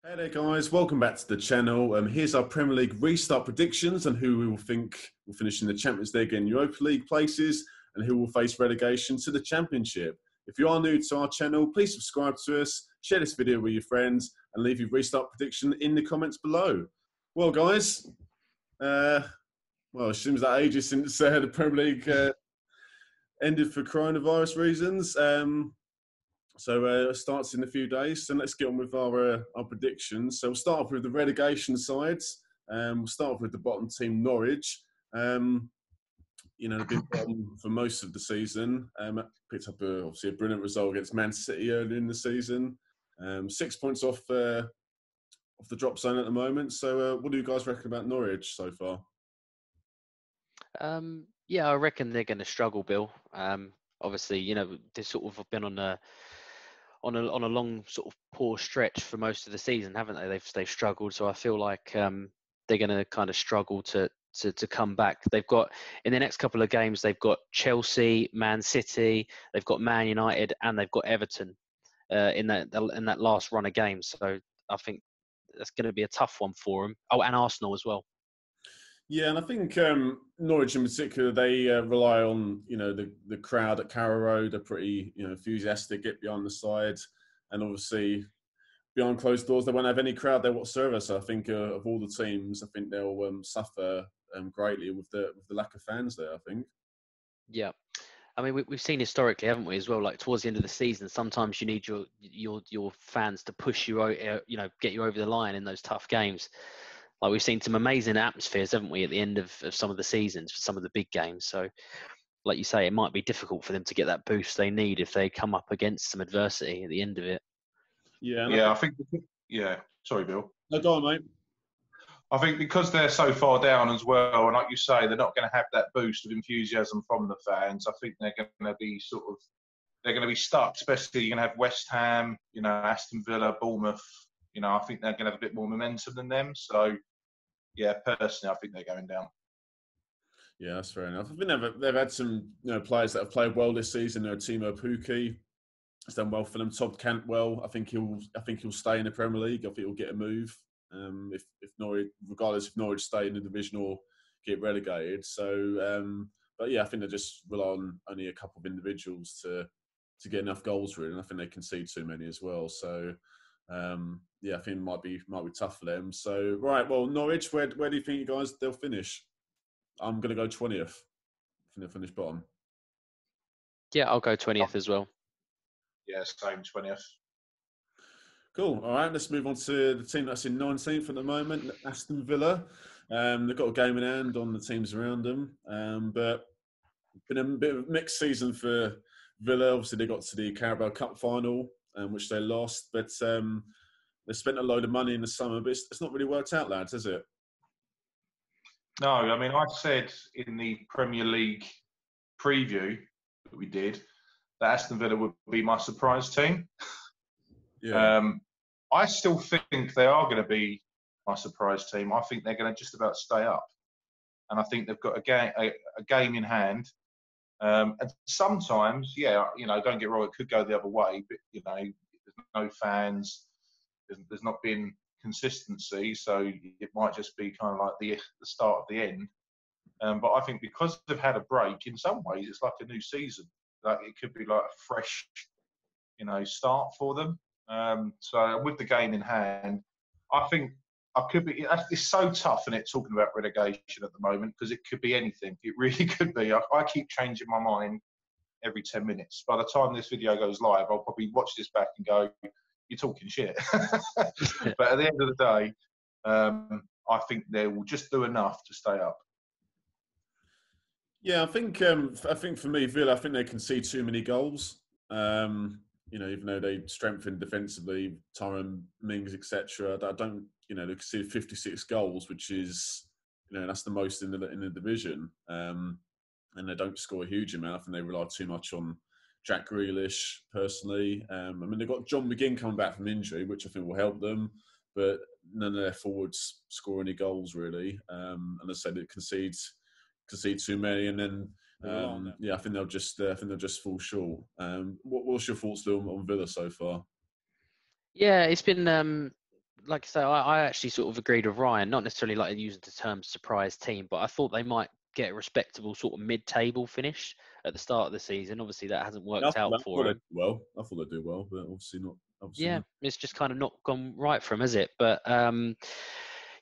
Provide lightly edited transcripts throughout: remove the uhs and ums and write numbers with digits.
Hey there guys, welcome back to the channel. Here's our Premier League restart predictions and who we will think will finish in the Champions League and Europa League places and who will face relegation to the Championship. If you are new to our channel, please subscribe to us, share this video with your friends and leave your restart prediction in the comments below. Well guys, it seems that ages since the Premier League ended for coronavirus reasons. So it starts in a few days. So let's get on with our predictions. So we'll start off with the relegation sides. We'll start off with the bottom team, Norwich. They've been bottom for most of the season. Picked up obviously a brilliant result against Man City earlier in the season. 6 points off the drop zone at the moment. So what do you guys reckon about Norwich so far? I reckon they're going to struggle, Bill. Obviously, they've sort of been on a long sort of poor stretch for most of the season, haven't they? They've struggled, so I feel like they're going to kind of struggle to come back. They've got in the next couple of games, they've got Chelsea, Man City, they've got Man United, and they've got Everton in that last run of games. So I think that's going to be a tough one for them. Oh, and Arsenal as well. Yeah, and I think Norwich in particular, they rely on the crowd at Carrow Road. They're pretty enthusiastic, get behind the side, and obviously behind closed doors they won't have any crowd there whatsoever. So I think of all the teams, I think they'll suffer greatly with the lack of fans there. I think. Yeah, I mean we've seen historically, haven't we, as well? Like towards the end of the season, sometimes you need your fans to push you, get you over the line in those tough games. Like we've seen some amazing atmospheres, haven't we, at the end of some of the seasons for some of the big games. So, like you say, it might be difficult for them to get that boost they need if they come up against some adversity at the end of it. Yeah, I think. Yeah, sorry, Bill. No, go on, mate. I think because they're so far down as well, and like you say, they're not going to have that boost of enthusiasm from the fans. I think they're going to be stuck. Especially you're going to have West Ham, Aston Villa, Bournemouth. I think they're going to have a bit more momentum than them. So, yeah, personally, I think they're going down. Yeah, that's fair enough. I think they've had some players that have played well this season. Timo Pukki has done well for them. Todd Cantwell, I think he'll stay in the Premier League. I think he'll get a move if Norwich, regardless if Norwich stay in the division or get relegated. So, but yeah, I think they just rely on only a couple of individuals to get enough goals really, and I think they concede too many as well. So. I think it might be tough for them. So, right, well, Norwich, where do you think they'll finish? I'm going to go 20th. I think they'll finish bottom. Yeah, I'll go 20th as well. Yeah, same 20th. Cool. All right, let's move on to the team that's in 19th at the moment, Aston Villa. They've got a game in hand on the teams around them, but it's been a bit of a mixed season for Villa. Obviously, they got to the Carabao Cup final, which they lost, but they spent a load of money in the summer, but it's not really worked out, lads, has it? No, I mean, I said in the Premier League preview that we did that Aston Villa would be my surprise team. Yeah. I still think they are going to be my surprise team. I think they're going to just about stay up, and I think they've got a game in hand. And sometimes, don't get wrong, it could go the other way, but there's no fans, there's not been consistency, so it might just be kind of like the start of the end. But I think because they've had a break, in some ways, it's like a new season. Like it could be like a fresh, start for them. So with the game in hand, I think it's so tough, and it's talking about relegation at the moment because it could be anything. It really could be. I keep changing my mind every 10 minutes. By the time this video goes live, I'll probably watch this back and go, "You're talking shit." But at the end of the day, I think they will just do enough to stay up. Yeah, I think for me, Villa, I think they concede too many goals. Even though they strengthened defensively, Tyrone Mings, etc. I don't, they conceded 56 goals, which is, that's the most in the division. And they don't score a huge amount. I think they rely too much on Jack Grealish, personally. I mean, they've got John McGinn coming back from injury, which I think will help them. But none of their forwards score any goals, really. And as I said, it concede too many, and then I think they'll just fall short. What's your thoughts, Lou, on Villa so far? Yeah, it's been like I say, I actually sort of agreed with Ryan. Not necessarily like using the term surprise team, but I thought they might get a respectable sort of mid-table finish at the start of the season. Obviously, that hasn't I worked thought, out I for thought they them. do well. I thought they'd do well, but obviously not. Obviously Yeah, not. it's just kind of not gone right for them, has it? But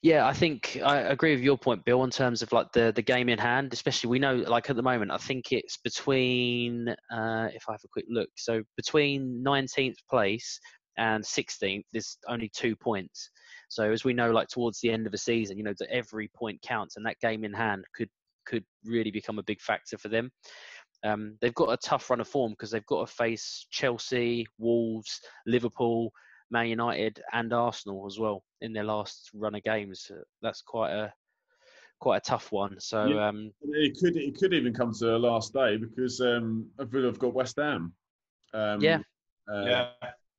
yeah, I think I agree with your point, Bill, in terms of like the game in hand. Especially, we know like at the moment, I think it's between if I have a quick look, so between 19th place and 16th, there's only 2 points. So as we know, like towards the end of the season, that every point counts, and that game in hand could really become a big factor for them. They've got a tough run of form because they've got to face Chelsea, Wolves, Liverpool, Man United, and Arsenal as well in their last run of games. That's quite a tough one. So Yeah, it could even come to the last day because Villa have got West Ham. yeah, Yeah.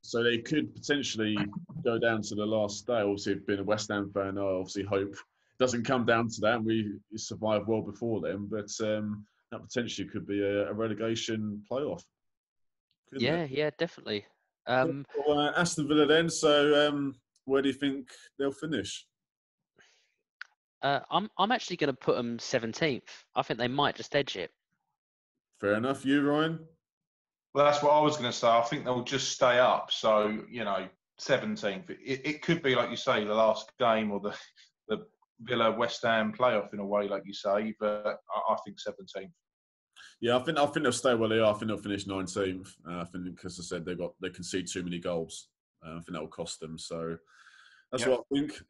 So they could potentially go down to the last day. Obviously, being a West Ham fan, I obviously hope it doesn't come down to that and we survive well before them. But that potentially could be a relegation playoff, couldn't it? yeah, definitely. Well, Aston Villa then. So where do you think they'll finish? I'm actually going to put them 17th. I think they might just edge it. Fair enough. You, Ryan? Well, that's what I was going to say. I think they'll just stay up. So, 17th. It could be, like you say, the last game or the Villa West Ham playoff in a way, like you say. But I think 17th. Yeah, I think they'll stay where they are. I think they'll finish 19th. I think because I said they concede too many goals. I think that will cost them. So that's Yep. what I think.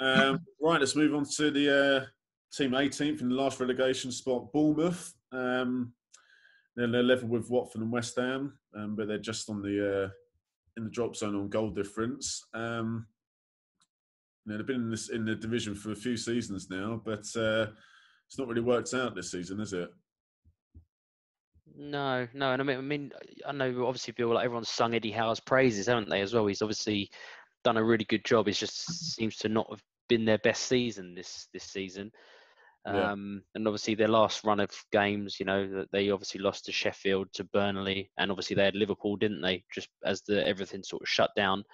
Right, let's move on to the team 18th in the last relegation spot, Bournemouth. They're level with Watford and West Ham, but they're just on the in the drop zone on goal difference. They've been in the division for a few seasons now, but it's not really worked out this season, is it? No, and I know obviously Bill, like everyone's sung Eddie Howe's praises, haven't they? As well, he's obviously done a really good job. It just seems to not have been their best season this season. Yeah. And obviously their last run of games, that they obviously lost to Sheffield, to Burnley, and obviously they had Liverpool, didn't they? Just as everything sort of shut down.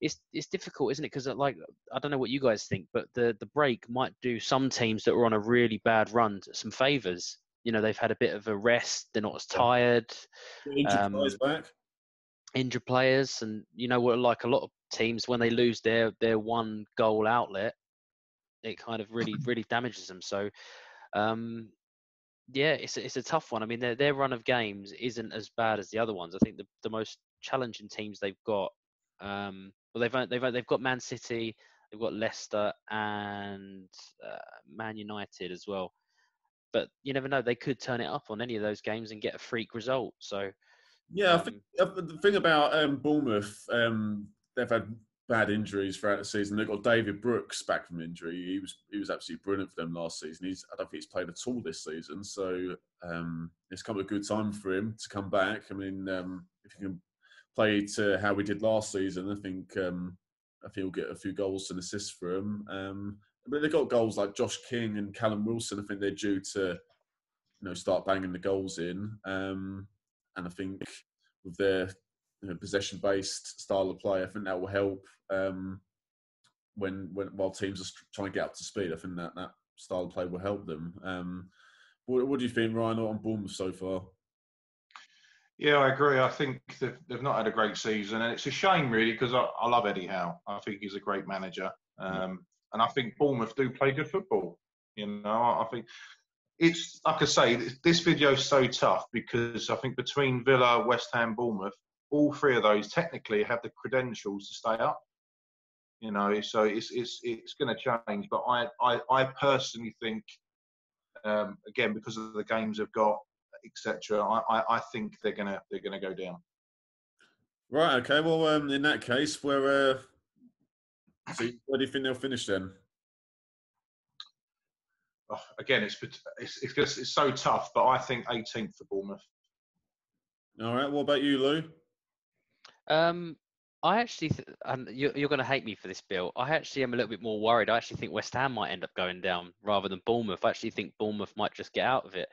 It's difficult, isn't it? Because like I don't know what you guys think, but the break might do some teams that were on a really bad run some favours. They've had a bit of a rest. They're not as tired. Injured players back. Injured players, and what, like a lot of teams, when they lose their one goal outlet, it kind of really damages them. So yeah, it's a tough one. I mean, their run of games isn't as bad as the other ones. I think the most challenging teams they've got, they've got Man City, they've got Leicester, and Man United as well. But you never know; they could turn it up on any of those games and get a freak result. So Yeah, I think the thing about Bournemouth, they've had bad injuries throughout the season. They've got David Brooks back from injury. He was absolutely brilliant for them last season. I don't think he's played at all this season, so it's come at a good time for him to come back. I mean, if he can play to how we did last season, I think he'll get a few goals and assists for him. But they've got goals like Josh King and Callum Wilson. I think they're due to start banging the goals in. And I think with their possession-based style of play, I think that will help while teams are trying to get up to speed. I think that style of play will help them. What do you think, Ryan, on Bournemouth so far? Yeah, I agree. I think they've not had a great season, and it's a shame, really, because I love Eddie Howe. I think he's a great manager, and I think Bournemouth do play good football. I think it's like I say, this video is so tough because I think between Villa, West Ham, Bournemouth, all three of those technically have the credentials to stay up. So it's going to change. But I personally think, again, because of the games they've got, etc., I think they're gonna go down. Right. Okay. Well, in that case, where do you think they'll finish then? Again, it's so tough, but I think 18th for Bournemouth. All right. What about you, Lou? I actually, and you're going to hate me for this, Bill. I actually am a little bit more worried. I actually think West Ham might end up going down rather than Bournemouth. I actually think Bournemouth might just get out of it.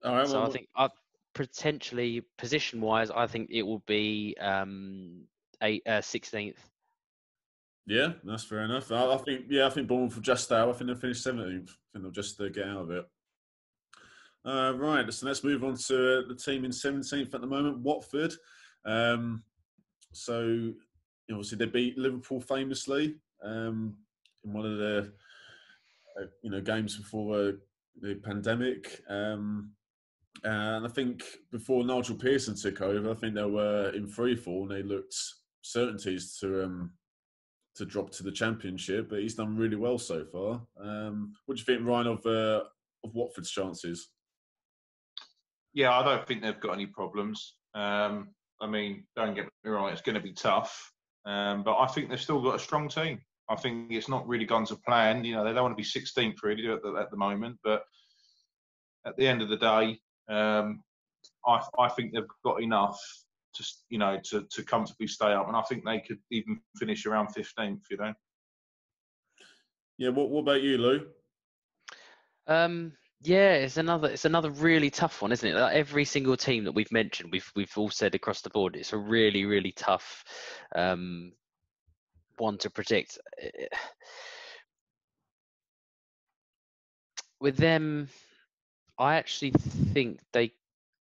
All right. So I think potentially position-wise, I think it will be 16th. Yeah, that's fair enough. I think that's fair enough. I think Bournemouth will just stay. I think they'll finish 17th. I think they'll just get out of it. Right, so let's move on to the team in 17th at the moment, Watford. So obviously they beat Liverpool famously in one of the games before the pandemic. And I think before Nigel Pearson took over, I think they were in free fall and they looked certainties to drop to the Championship. But he's done really well so far. What do you think, Ryan, of Watford's chances? Yeah, I don't think they've got any problems. I mean, don't get me wrong, it's going to be tough. But I think they've still got a strong team. I think it's not really gone to plan. They don't want to be 16th really at the moment. But at the end of the day, I think they've got enough to comfortably stay up. And I think they could even finish around 15th, Yeah, what about you, Lou? Yeah, it's another really tough one, isn't it? Like every single team that we've mentioned, we've all said across the board, it's a really, really tough one to predict. With them, I actually think they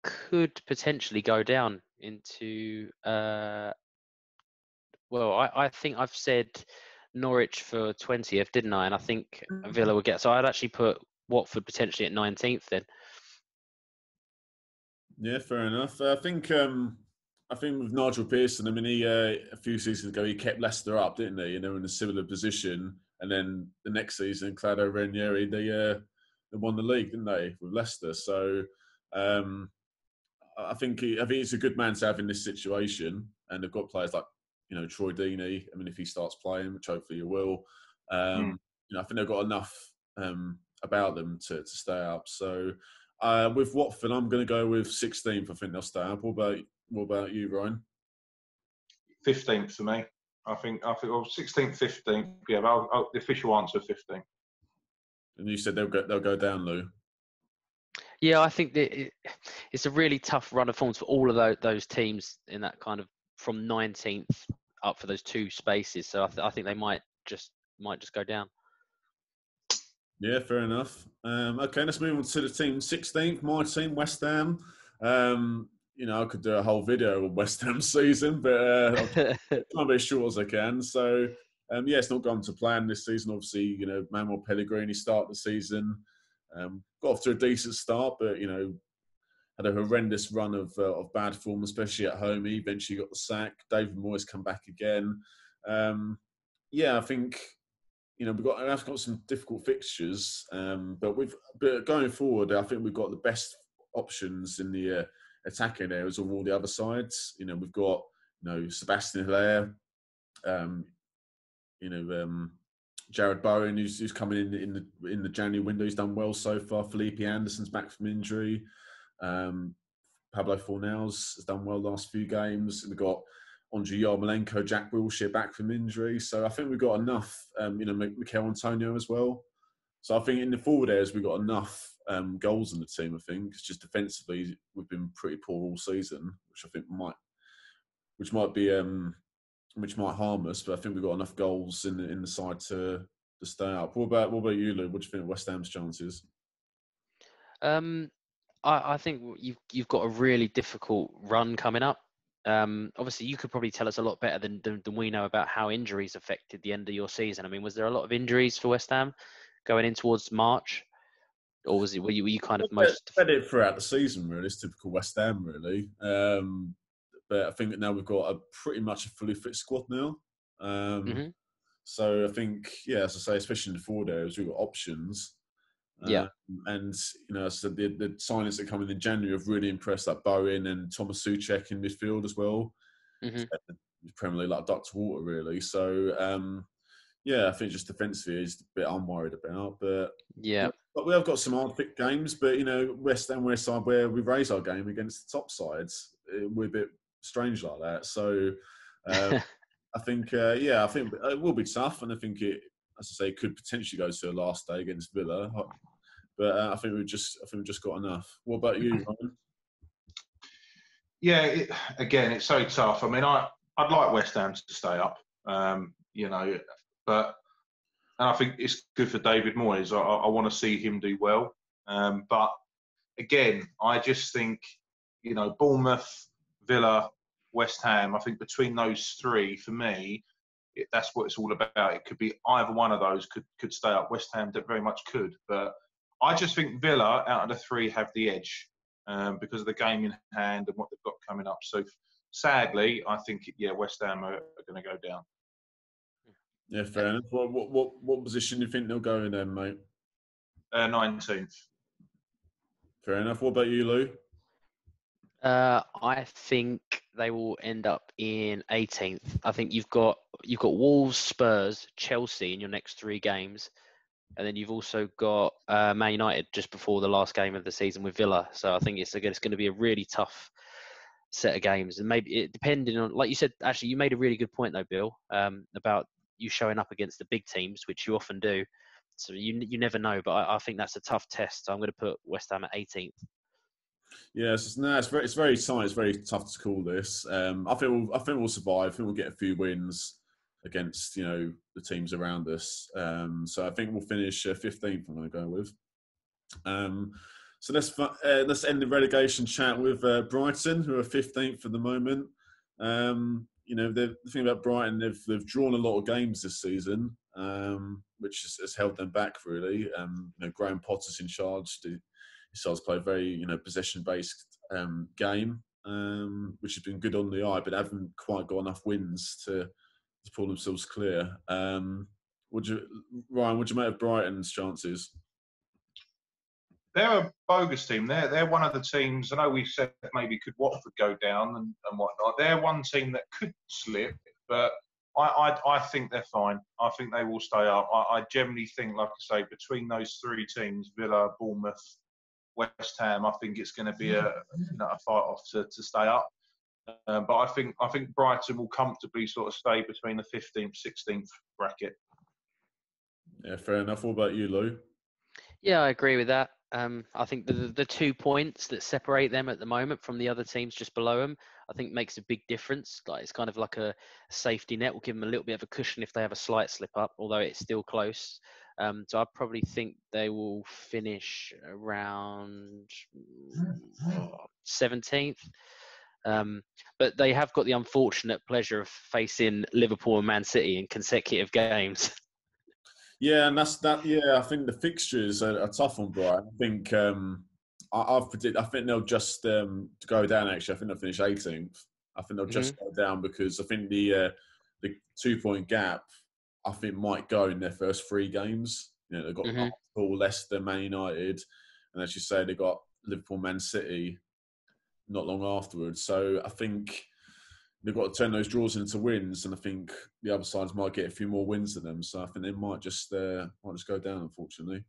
could potentially go down into. I think I've said Norwich for 20th, didn't I? And I think Villa would get. So I'd actually put Watford potentially at 19th then. Yeah, fair enough. I think with Nigel Pearson, I mean, he a few seasons ago he kept Leicester up, didn't he? In a similar position, and then the next season, Claudio Ranieri, they won the league, didn't they, with Leicester? So I think he's a good man to have in this situation, and they've got players like Troy Deeney. I mean, if he starts playing, which hopefully he will, I think they've got enough about them to stay up. So with Watford, I'm going to go with 16th. I think they'll stay up. What about you, Ryan? 15th for me. I think 16th, 15th. Yeah, but the official answer 15th. And you said they'll go down, Lou. Yeah, I think that it's a really tough run of forms for all of those teams in that kind of from 19th up for those two spaces. So I think they might just go down. Yeah, fair enough. Okay, let's move on to the team 16th. My team, West Ham. I could do a whole video on West Ham's season, but I'll try and be as short as I can. So, it's not gone to plan this season. Obviously, Manuel Pellegrini started the season. Got off to a decent start, but, had a horrendous run of bad form, especially at home. He eventually got the sack. David Moyes come back again. I think... we've got some difficult fixtures, but going forward, I think we've got the best options in the attacking areas of all the other sides. We've got Sebastian Haller, Jared Bowen, who's coming in the January window. He's done well so far. Felipe Anderson's back from injury. Pablo Fornals has done well the last few games. We've got Andriy Yarmolenko, Jack Wilshere back from injury. So I think we've got enough, Mikel Antonio as well. So I think in the forward areas, we've got enough goals in the team, I think. It's just defensively, we've been pretty poor all season, which I think might harm us, but I think we've got enough goals in the side to stay up. What about you, Lou? What do you think of West Ham's chances? I think you've got a really difficult run coming up. Obviously, you could probably tell us a lot better than we know about how injuries affected the end of your season. I mean, was there a lot of injuries for West Ham going in towards March, or were you kind of most fed it throughout the season? Really, it's typical West Ham, really. But I think that now we've got pretty much a fully fit squad now. So I think, as I say, especially in the forward areas, we've got options. And so the signings that come in January have really impressed, like Bowen and Thomas Souček in midfield as well. Premier League like duck to water, really. So I think just defensively is a bit unworried about. But we have got some hard pick games. But West Ham, West side, where we raise our game against the top sides, we're a bit strange like that. So I think it will be tough, and I think it, as I say, could potentially go to the last day against Villa. But I think we've just got enough. What about you, Ryan? Yeah, again, it's so tough. I mean, I'd like West Ham to stay up, you know, but and I think it's good for David Moyes. I want to see him do well. But again, I just think, you know, Bournemouth, Villa, West Ham, I think between those three, for me, that's what it's all about. It could be either one of those could stay up. West Ham very much could. But I just think Villa, out of the three, have the edge because of the game in hand and what they've got coming up. So sadly, I think, West Ham are going to go down. Yeah, fair enough. What position do you think they'll go in then, mate? 19th. Fair enough. What about you, Lou? I think they will end up in 18th. I think you've got Wolves, Spurs, Chelsea in your next 3 games, and then you've also got Man United just before the last game of the season with Villa. So I think it's going to be a really tough set of games, and maybe it depending on, like you said, actually you made a really good point though, Bill, about you showing up against the big teams, which you often do. So you never know, but I think that's a tough test. So I'm going to put West Ham at 18th. Yeah, it's very tight. It's very tough to call this. I think we'll survive. I think we'll get a few wins against the teams around us. So I think we'll finish 15th. I'm going to go with. So let's end the relegation chat with Brighton, who are 15th at the moment. The thing about Brighton, they've drawn a lot of games this season, which has held them back really. Graham Potter's in charge. He starts to play a very possession-based game, which has been good on the eye, but haven't quite got enough wins to pull themselves clear. Ryan, would you make of Brighton's chances? They're a bogus team. They're one of the teams. I know we said maybe could Watford go down and whatnot. They're one team that could slip, but I think they're fine. I think they will stay up. I generally think, like I say, between those 3 teams, Villa, Bournemouth, West Ham, I think it's going to be a fight off to stay up. But I think Brighton will comfortably sort of stay between the 15th, 16th bracket. Yeah, fair enough. What about you, Lou? Yeah, I agree with that. I think the 2 points that separate them at the moment from the other teams just below them, I think makes a big difference. Like it's kind of like a safety net. Will give them a little bit of a cushion if they have a slight slip up, although it's still close. So I probably think they will finish around 17th. But they have got the unfortunate pleasure of facing Liverpool and Man City in consecutive games. Yeah, and that's that. Yeah, I think the fixtures are tough on Brighton. I think I've predicted. I think they'll just go down. Actually, I think they'll finish 18th. I think they'll just go down because I think the 2-point gap, I think, might go in their first 3 games. They've got Liverpool, Leicester, Man United, and as you say, they've got Liverpool, Man City not long afterwards. So I think they've got to turn those draws into wins, and I think the other sides might get a few more wins than them. So I think they might just go down, unfortunately.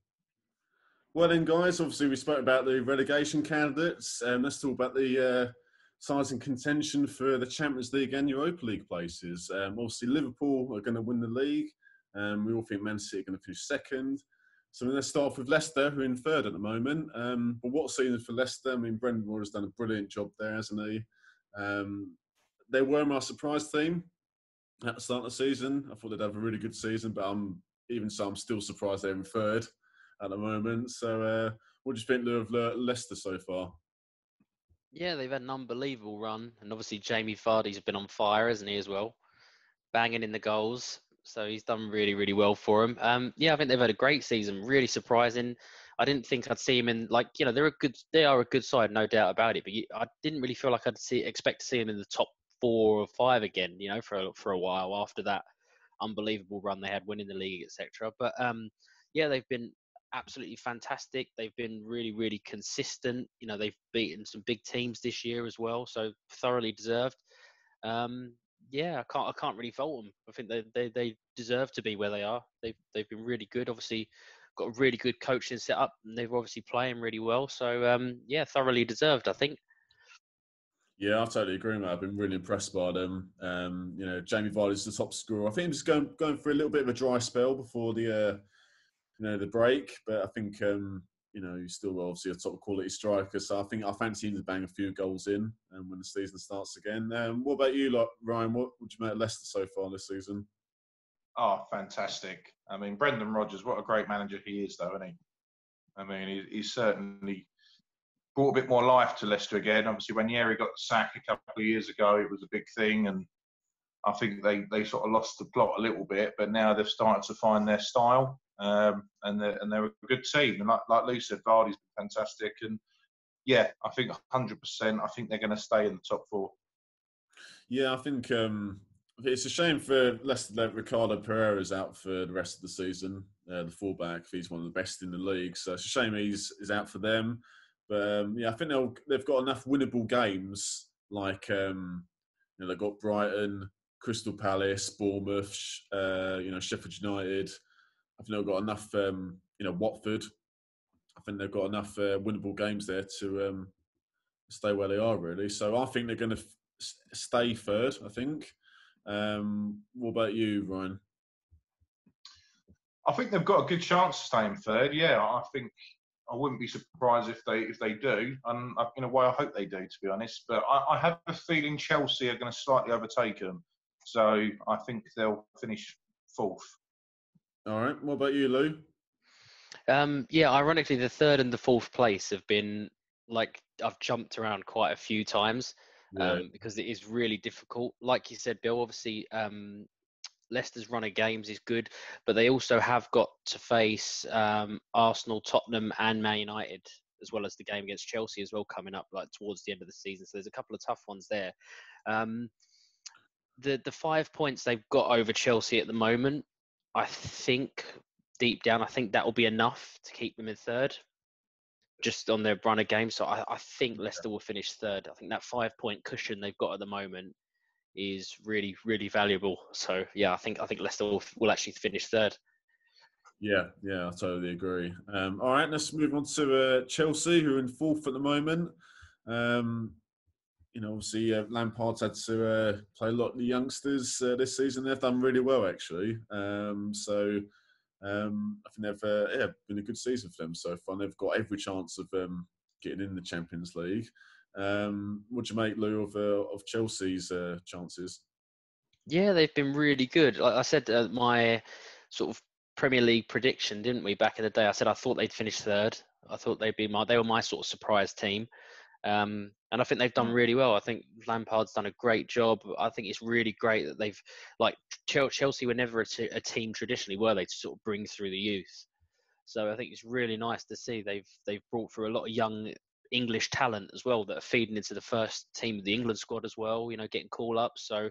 Well then, guys, obviously we spoke about the relegation candidates. Let's talk about the sides in contention for the Champions League and Europa League places. Obviously, Liverpool are going to win the league. We all think Man City are going to finish second. So let's start off with Leicester, who are in third at the moment. But what season for Leicester? I mean, Brendan Rodgers has done a brilliant job there, hasn't he? They were my surprise team at the start of the season. I thought they'd have a really good season, but I'm still surprised they're in third at the moment. So what do you think of Leicester so far? Yeah, they've had an unbelievable run. And obviously Jamie Vardy's been on fire, hasn't he, as well? Banging in the goals. So he's done really, really well for them. I think they've had a great season. Really surprising. I didn't think I'd see him in, they are a good side, no doubt about it. But I didn't really feel like I'd expect to see him in the top 4 or 5 again, for a while after that unbelievable run they had winning the league, etc. But they've been absolutely fantastic. They've been really, really consistent. They've beaten some big teams this year as well, so thoroughly deserved. I can't really fault them. I think they deserve to be where they are. They've been really good. Obviously, got a really good coaching set up, and they're obviously playing really well. So thoroughly deserved, I think. Yeah, I totally agree, mate. I've been really impressed by them. Jamie Vardy's the top scorer. I think he's going for a little bit of a dry spell before the break, but I think he's still obviously a top quality striker. So I fancy him to bang a few goals in when the season starts again. What about you, Ryan? What would you make of Leicester so far this season? Oh, fantastic. I mean, Brendan Rodgers, what a great manager he is, though, isn't he? I mean, he's certainly brought a bit more life to Leicester again. Obviously, when Yeri got the sack a couple of years ago, it was a big thing, and I think they sort of lost the plot a little bit, but now they've started to find their style, and they're a good team. And like Lou said, Vardy's been fantastic, and yeah, I think 100%. I think they're going to stay in the top four. Yeah, I think it's a shame for Leicester that Ricardo Pereira's out for the rest of the season. The fullback, he's one of the best in the league, so it's a shame he's out for them. But yeah, I think they've got enough winnable games. Like they've got Brighton, Crystal Palace, Bournemouth, Sheffield United. I think they've got enough. Watford. I think they've got enough winnable games there to stay where they are, really. So I think they're going to stay third, I think. What about you, Ryan? I think they've got a good chance of staying third. Yeah, I think I wouldn't be surprised if they do. And in a way, I hope they do, to be honest. But I have a feeling Chelsea are going to slightly overtake them. So I think they'll finish fourth. All right. What about you, Lou? Yeah, ironically, the third and the fourth place have been I've jumped around quite a few times because it is really difficult. Like you said, Bill, obviously Leicester's run of games is good, but they also have got to face Arsenal, Tottenham and Man United, as well as the game against Chelsea as well coming up towards the end of the season. So there's a couple of tough ones there. The 5 points they've got over Chelsea at the moment, I think deep down, I think that will be enough to keep them in third, just on their run of games. So I think Leicester will finish third. I think that 5 point cushion they've got at the moment is really, really valuable. So yeah, I think Leicester will actually finish third. Yeah, I totally agree. All right, let's move on to Chelsea, who are in fourth at the moment. Obviously Lampard's had to play a lot of the youngsters this season. They've done really well, actually. I think they've been a good season for them so far. They've got every chance of getting in the Champions League. What do you make, Lou, of Chelsea's chances? Yeah, they've been really good. Like I said, my sort of Premier League prediction, didn't we, back in the day? I said I thought they'd finish third. I thought they were my sort of surprise team. And I think they've done really well. I think Lampard's done a great job. I think it's really great that they've, Chelsea were never a team traditionally, were they, to sort of bring through the youth. So I think it's really nice to see they've brought through a lot of young English talent as well that are feeding into the first team of the England squad as well, getting call up. So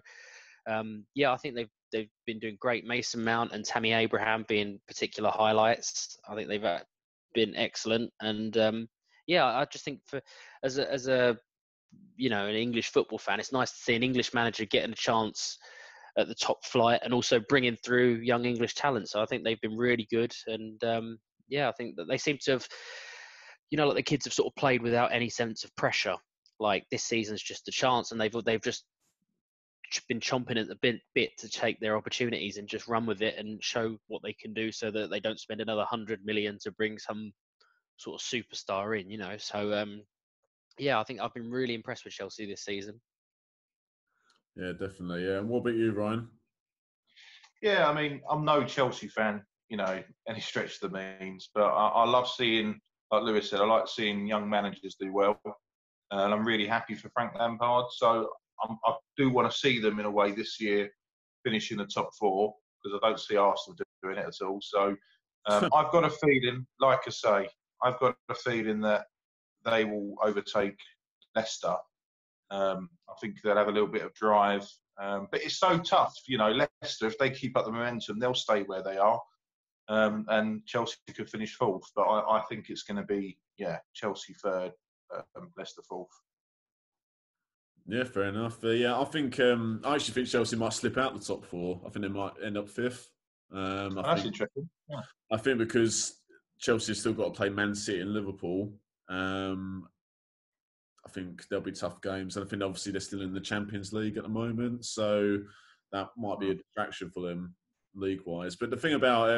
I think they've been doing great. Mason Mount and Tammy Abraham being particular highlights. I think they've been excellent. And I just think as a an English football fan, it's nice to see an English manager getting a chance at the top flight and also bringing through young English talent. So I think they've been really good. And I think that they seem to have, the kids have sort of played without any sense of pressure. Like this season's just a chance, and they've just been chomping at the bit to take their opportunities and just run with it and show what they can do, so that they don't spend another 100 million to bring some sort of superstar in. So I think I've been really impressed with Chelsea this season. Yeah, definitely. Yeah. And what about you, Ryan? Yeah, I mean, I'm no Chelsea fan, any stretch of the means, but I love seeing, like Lewis said, I like seeing young managers do well, and I'm really happy for Frank Lampard. So I do want to see them in a way this year finish in the top four, because I don't see Arsenal doing it at all. So I've got a feeling, like I say, I've got a feeling that they will overtake Leicester. I think they'll have a little bit of drive. But it's so tough, Leicester, if they keep up the momentum, they'll stay where they are. And Chelsea could finish fourth. But I think it's going to be, Chelsea third, Leicester fourth. Yeah, fair enough. I think I actually think Chelsea might slip out the top four. I think they might end up fifth. That's interesting. Yeah. I think because Chelsea's still got to play Man City and Liverpool. I think there'll be tough games. And I think obviously they're still in the Champions League at the moment. So that might be a distraction for them league-wise. But the thing about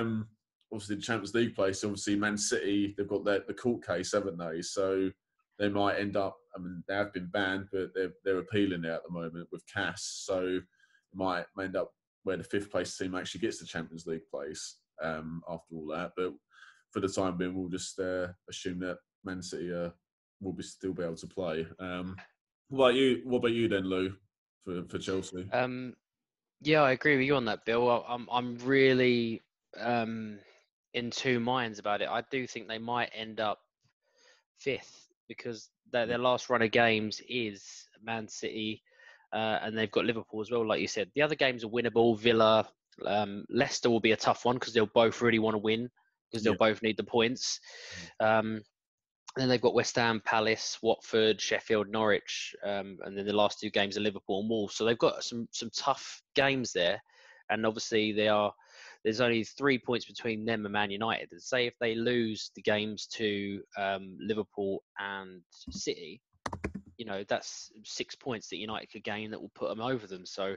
obviously the Champions League place. Obviously, Man City, they've got the court case, haven't they? So they might end up. I mean, they have been banned, but they're appealing it at the moment with CAS. So it might end up where the 5th place team actually gets the Champions League place after all that. But for the time being, we'll just assume that Man City will still be able to play. What about you then, Lou, for Chelsea? Yeah, I agree with you on that, Bill. I'm really in two minds about it. I do think they might end up 5th because their last run of games is Man City, and they've got Liverpool as well, like you said. The other games are winnable. Villa, Leicester will be a tough one because they'll both really want to win because they'll both need the points. And then they've got West Ham, Palace, Watford, Sheffield, Norwich, and then the last 2 games are Liverpool and Wolves. So they've got some tough games there, and obviously there's only 3 points between them and Man United. And say if they lose the games to Liverpool and City, that's 6 points that United could gain that will put them over them. So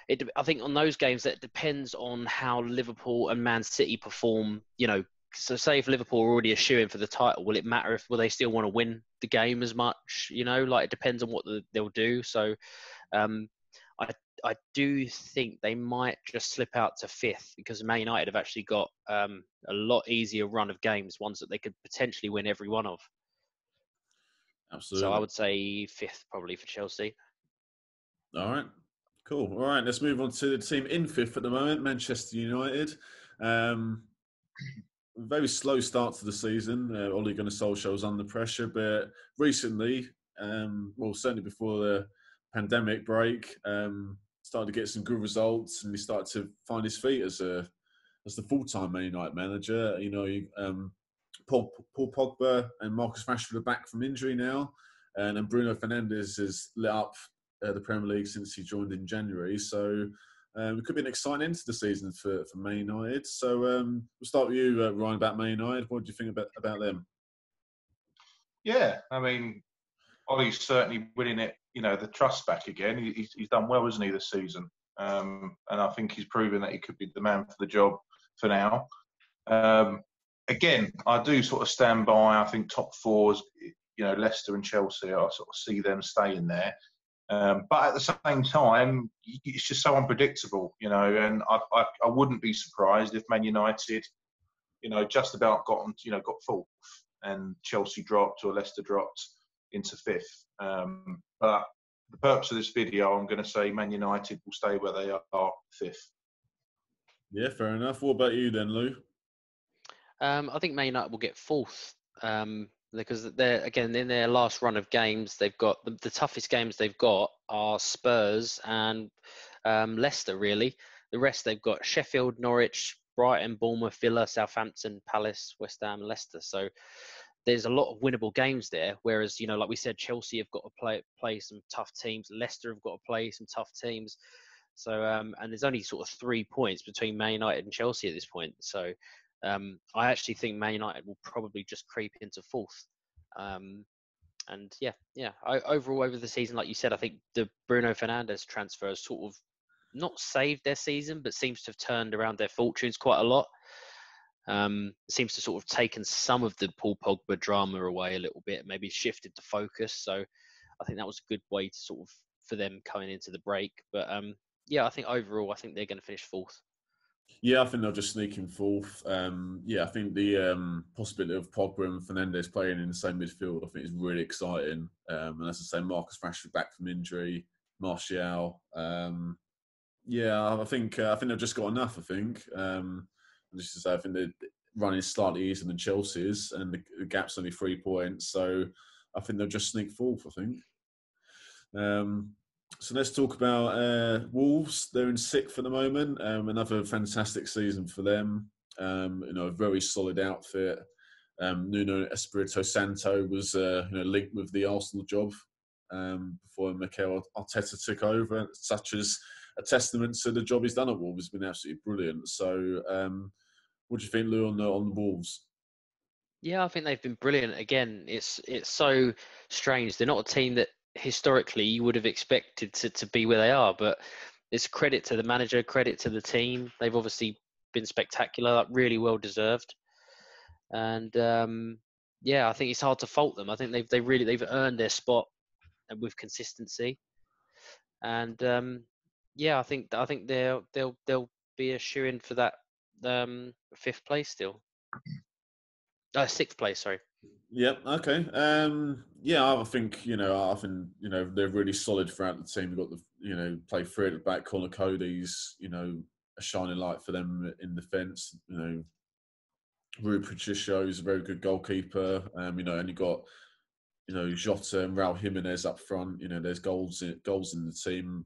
I think on those games that depends on how Liverpool and Man City perform. So say if Liverpool are already a shoo-in for the title, will it matter will they still want to win the game as much? It depends on what they'll do. So I do think they might just slip out to 5th because Man United have actually got a lot easier run of games, ones that they could potentially win every one of. Absolutely. So I would say 5th probably for Chelsea. All right. Cool. All right, let's move on to the team in 5th at the moment, Manchester United. Very slow start to the season. Ole Gunnar Solskjaer was under pressure, but recently, certainly before the pandemic break, started to get some good results, and he started to find his feet as the full-time Man United manager. Paul Pogba and Marcus Rashford are back from injury now, and Bruno Fernandes has lit up the Premier League since he joined in January. So it could be an exciting end to the season for Man United. So we'll start with you, Ryan, about Man United. What do you think about them? Yeah, I mean, Ollie's certainly winning it, the trust back again. He's done well, hasn't he, this season? And I think he's proven that he could be the man for the job for now. Again, I do sort of stand by, I think top 4s, Leicester and Chelsea, I sort of see them staying there. But at the same time, it's just so unpredictable, and I wouldn't be surprised if Man United, just about got 4th and Chelsea dropped or Leicester dropped into 5th. But the purpose of this video, I'm going to say Man United will stay where they are 5th. Yeah, fair enough. What about you then, Lou? I think Man United will get 4th because they're, again, in their last run of games, they've got the toughest games they've got are Spurs and Leicester, really. The rest they've got Sheffield, Norwich, Brighton, Bournemouth, Villa, Southampton, Palace, West Ham, Leicester. So there's a lot of winnable games there. Whereas, like we said, Chelsea have got to play some tough teams. Leicester have got to play some tough teams. So, and there's only sort of 3 points between Man United and Chelsea at this point. So, I actually think Man United will probably just creep into 4th. And overall over the season, like you said, I think the Bruno Fernandes transfer has sort of not saved their season, but seems to have turned around their fortunes quite a lot. Seems to sort of taken some of the Paul Pogba drama away a little bit, maybe shifted the focus. So I think that was a good way to sort of for them coming into the break. But I think overall, I think they're going to finish 4th. Yeah, I think they'll just sneak in 4th. I think the possibility of Pogba and Fernandes playing in the same midfield, I think, is really exciting. And as I say, Marcus Rashford back from injury, Martial. I think they've just got enough. I think. Just to say, I think they're running slightly easier than Chelsea's, and the gap's only 3 points. So I think they'll just sneak 4th. I think. So let's talk about Wolves. They're in 6th at the moment. Another fantastic season for them. A very solid outfit. Nuno Espirito Santo was linked with the Arsenal job before Mikel Arteta took over. Such as a testament to the job he's done at Wolves. It's been absolutely brilliant. So, what do you think, Lou, on the Wolves? Yeah, I think they've been brilliant. Again, it's so strange. They're not a team that historically you would have expected to be where they are, but it's credit to the manager, credit to the team. They've obviously been spectacular, like really well deserved. And yeah, I think it's hard to fault them. I think they've earned their spot with consistency. And yeah, I think they'll be a shoe-in for that 5th place still. 6th place, sorry. Yep. Okay. Yeah, I think they're really solid throughout the team. We've got play three at the back. Connor Cody's a shining light for them in defence. Rupert just shows a very good goalkeeper. And you got Jota and Raul Jimenez up front. There's goals in the team.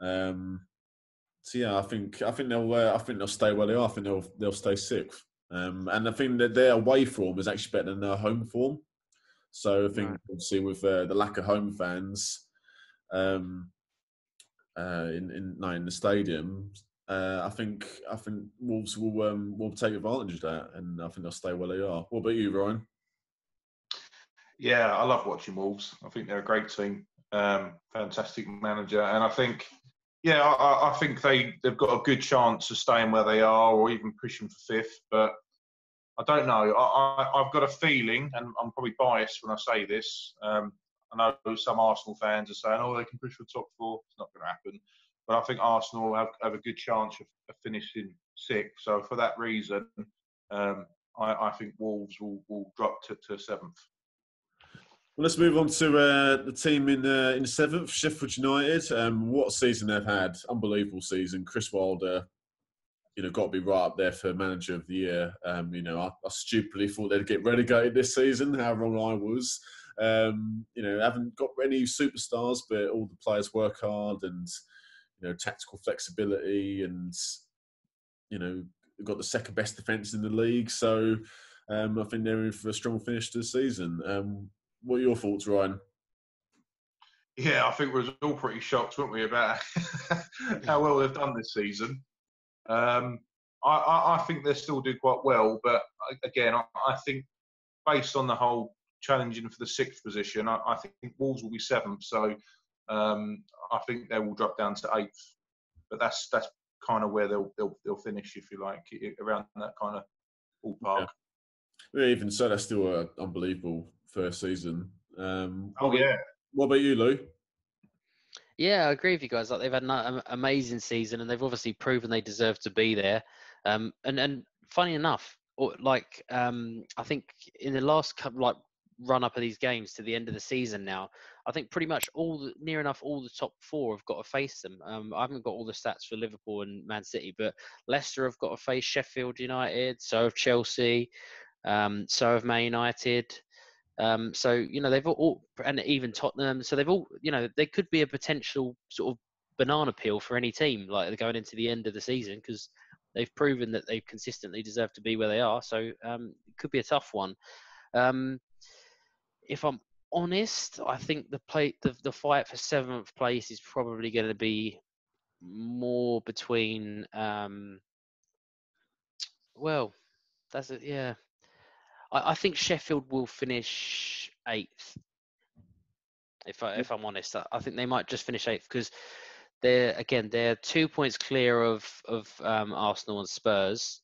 So yeah, I think they'll stay where they are. I think they'll stay 6th. And I think that their away form is actually better than their home form. So I think obviously with the lack of home fans in the stadium, I think Wolves will take advantage of that, and I think they'll stay where they are. What about you, Ryan? Yeah, I love watching Wolves. I think they're a great team, fantastic manager, and I think, I think they've got a good chance of staying where they are, or even pushing for 5th. But I don't know. I've got a feeling, and I'm probably biased when I say this. I know some Arsenal fans are saying, "Oh, they can push for top 4." It's not going to happen. But I think Arsenal have a good chance of finishing 6th. So for that reason, I think Wolves will drop to 7th. Well, let's move on to the team in 7th, Sheffield United. What season they've had. Unbelievable season. Chris Wilder, got to be right up there for Manager of the Year. I stupidly thought they'd get relegated this season. How wrong I was. Haven't got any superstars, but all the players work hard and, tactical flexibility and, got the second best defence in the league. So I think they're in for a strong finish to the season. What are your thoughts, Ryan? Yeah, I think we were all pretty shocked, weren't we, about how well they've done this season. I think they still do quite well, but again, I think based on the whole challenging for the 6th position, I think Wolves will be 7th. So I think they will drop down to 8th. But that's kind of where they'll finish, if you like, around that kind of ballpark. Yeah, even so, that's still an unbelievable first season. What about you, Lou? Yeah, I agree with you guys. Like, they've had an amazing season, and they've obviously proven they deserve to be there. And funny enough, I think in the last couple run up of these games to the end of the season now, I think pretty much near enough all the top 4 have got to face them. I haven't got all the stats for Liverpool and Man City, but Leicester have got to face Sheffield United, so have Chelsea, so have Man United. So they've all, and even Tottenham. So they've all, they could be a potential sort of banana peel for any team, like they're going into the end of the season, because they've proven that they consistently deserve to be where they are. So it could be a tough one. If I'm honest, I think the fight for 7th place is probably going to be more between. Well, that's it. Yeah. I think Sheffield will finish 8th. If I'm honest, I think they might just finish 8th, because they're 2 points clear of Arsenal and Spurs,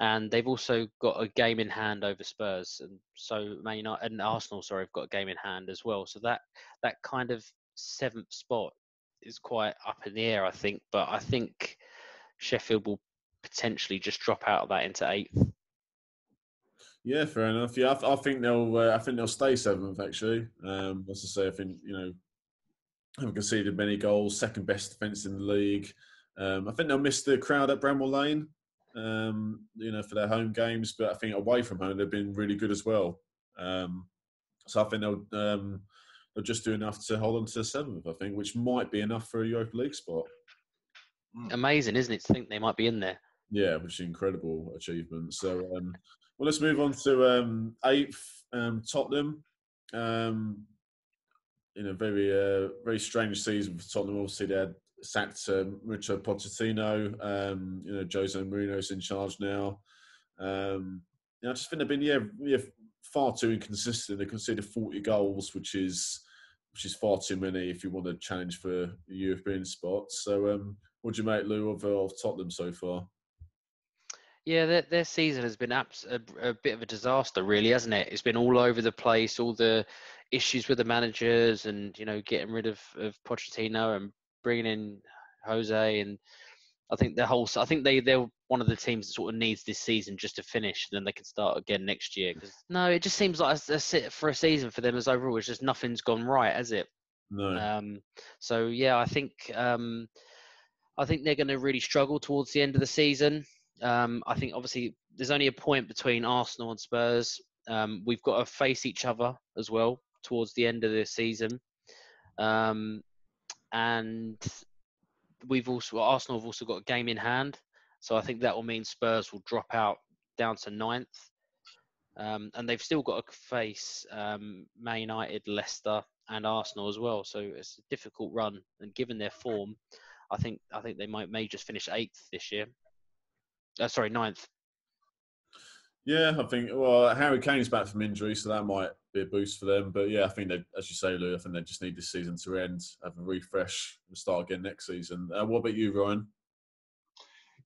and they've also got a game in hand over Spurs, and so Man United and Arsenal, have got a game in hand as well. So that kind of 7th spot is quite up in the air, I think. But I think Sheffield will potentially just drop out of that into 8th. Yeah, fair enough. Yeah, I think they'll stay 7th actually. As I say, I think haven't conceded many goals, second best defence in the league. I think they'll miss the crowd at Bramall Lane, for their home games, but I think away from home they've been really good as well. So I think they'll just do enough to hold on to 7th, I think, which might be enough for a Europa League spot. Amazing, isn't it, to think they might be in there? Yeah, which is an incredible achievement. So, well, let's move on to 8th, Tottenham. Very very strange season for Tottenham. Obviously, they had sacked Mauricio Pochettino. Jose Mourinho's in charge now. I just think they've been far too inconsistent. They conceded 40 goals, which is far too many if you want to challenge for the European spot. So, What do you make, Lou, of Tottenham so far? Yeah, their season has been a bit of a disaster, really, hasn't it? It's been all over the place, all the issues with the managers and, getting rid of Pochettino and bringing in Jose. And I think they're one of the teams that sort of needs this season just to finish, and then they can start again next year. Because no, it just seems like for a season for them as overall, it's just nothing's gone right, has it? No. So yeah, I think they're going to really struggle towards the end of the season. I think obviously there's only a point between Arsenal and Spurs. We've got to face each other as well towards the end of the season. And Arsenal have also got a game in hand. So I think that will mean Spurs will drop out down to 9th. And they've still got to face Man United, Leicester and Arsenal as well. So it's a difficult run. And given their form, I think they may just finish 8th this year. 9th. Yeah, I think, Harry Kane's back from injury, so that might be a boost for them. But yeah, I think as you say, Lou, I think they just need this season to end, have a refresh, and start again next season. What about you, Ryan?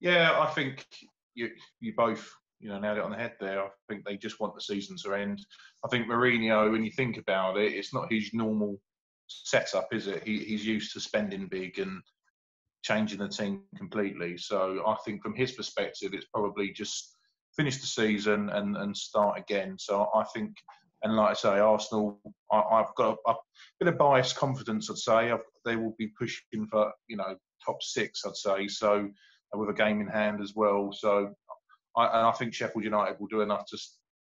Yeah, I think you both nailed it on the head there. I think they just want the season to end. I think Mourinho, when you think about it, it's not his normal setup, is it? He's used to spending big and changing the team completely. So I think from his perspective, it's probably just finish the season and start again. So I think, and like I say, Arsenal, I've got a bit of biased confidence, I'd say. They will be pushing for, top 6, I'd say. So with a game in hand as well. So I think Sheffield United will do enough to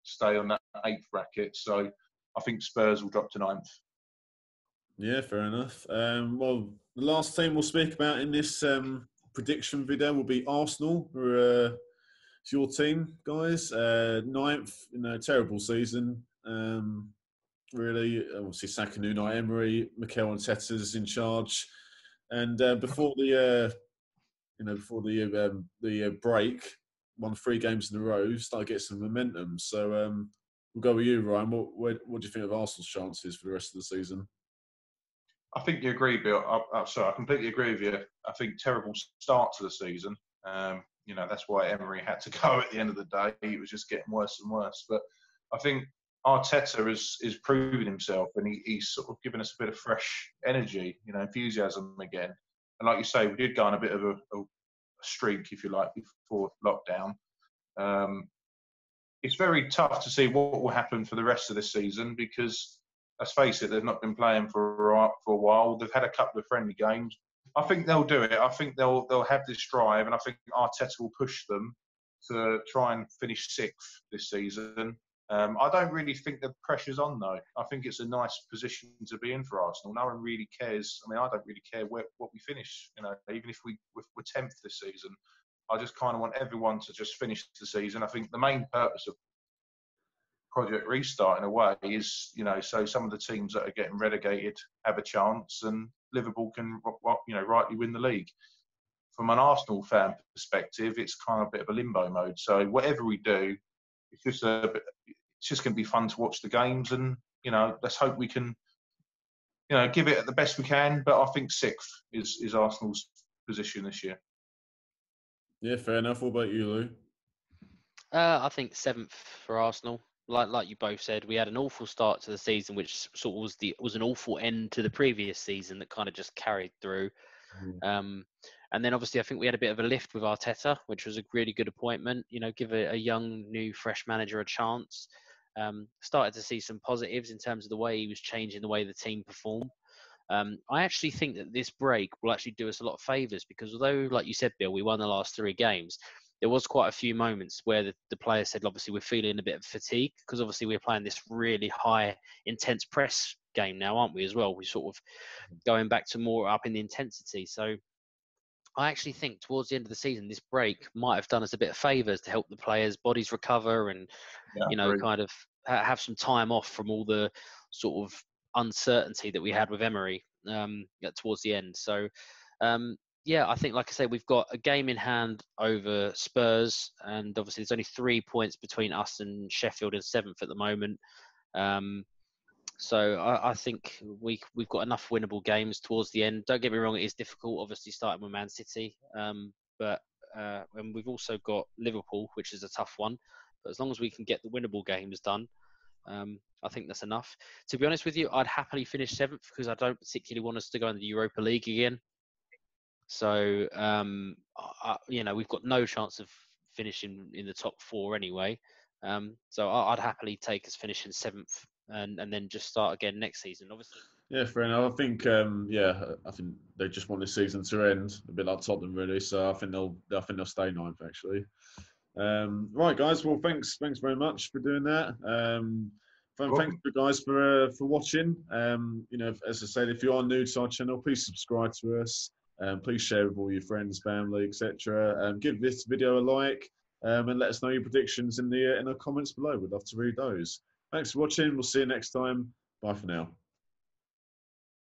stay on that 8th bracket. So I think Spurs will drop to 9th. Yeah, fair enough. The last team we'll speak about in this prediction video will be Arsenal. It's your team, guys. 9th, terrible season. Really, obviously sacking Unai Emery, Mikel Arteta's in charge, and before the break, won 3 games in a row, started to get some momentum. So we'll go with you, Ryan. What do you think of Arsenal's chances for the rest of the season? I think you agree, Bill. I completely agree with you. I think terrible start to the season. That's why Emery had to go at the end of the day. It was just getting worse and worse. But I think Arteta is proving himself, and he's sort of given us a bit of fresh energy, enthusiasm again. And like you say, we did go on a bit of a streak, if you like, before lockdown. It's very tough to see what will happen for the rest of the season because, let's face it, they've not been playing for a while. They've had a couple of friendly games. I think they'll do it. I think they'll have this drive, and I think Arteta will push them to try and finish 6th this season. I don't really think the pressure's on, though. I think it's a nice position to be in for Arsenal. No one really cares. I mean, I don't really care what we finish. Even if we're 10th this season, I just kind of want everyone to just finish the season. I think the main purpose of Project Restart, in a way, is so some of the teams that are getting relegated have a chance, and Liverpool can rightly win the league. From an Arsenal fan perspective, it's kind of a bit of a limbo mode. So whatever we do, it's just going to be fun to watch the games, and let's hope we can give it the best we can. But I think 6th is Arsenal's position this year. Yeah, fair enough. What about you, Lou? I think 7th for Arsenal. Like you both said, we had an awful start to the season, which sort of was an awful end to the previous season that kind of just carried through. And then obviously I think we had a bit of a lift with Arteta, which was a really good appointment. Give a young, new, fresh manager a chance. Started to see some positives in terms of the way he was changing the way the team perform. I actually think that this break will actually do us a lot of favours because although, like you said, Bill, we won the last 3 games, there was quite a few moments where the players said, obviously, we're feeling a bit of fatigue because obviously we're playing this really high, intense press game now, aren't we, as well? We're sort of going back to more up in the intensity. So I actually think towards the end of the season, this break might have done us a bit of favours to help the players' bodies recover and, kind of have some time off from all the sort of uncertainty that we had with Emery towards the end. So, I think, like I say, we've got a game in hand over Spurs, and obviously there's only 3 points between us and Sheffield in 7th at the moment. So I think we've got enough winnable games towards the end. Don't get me wrong, it is difficult, obviously starting with Man City, but and we've also got Liverpool, which is a tough one. But as long as we can get the winnable games done, I think that's enough. To be honest with you, I'd happily finish 7th because I don't particularly want us to go in the Europa League again. So we've got no chance of finishing in the top 4 anyway. So I'd happily take us finishing 7th and then just start again next season. Obviously. Yeah, fair enough. I think, I think they just want the season to end, a bit like Tottenham, really. So I think they'll stay 9th, actually. Right, guys. Well, thanks very much for doing that. Thanks, guys, for watching. As I said, if you are new to our channel, please subscribe to us. Please share with all your friends, family, etc. Give this video a like, and let us know your predictions in the comments below. We'd love to read those. Thanks for watching. We'll see you next time. Bye for now.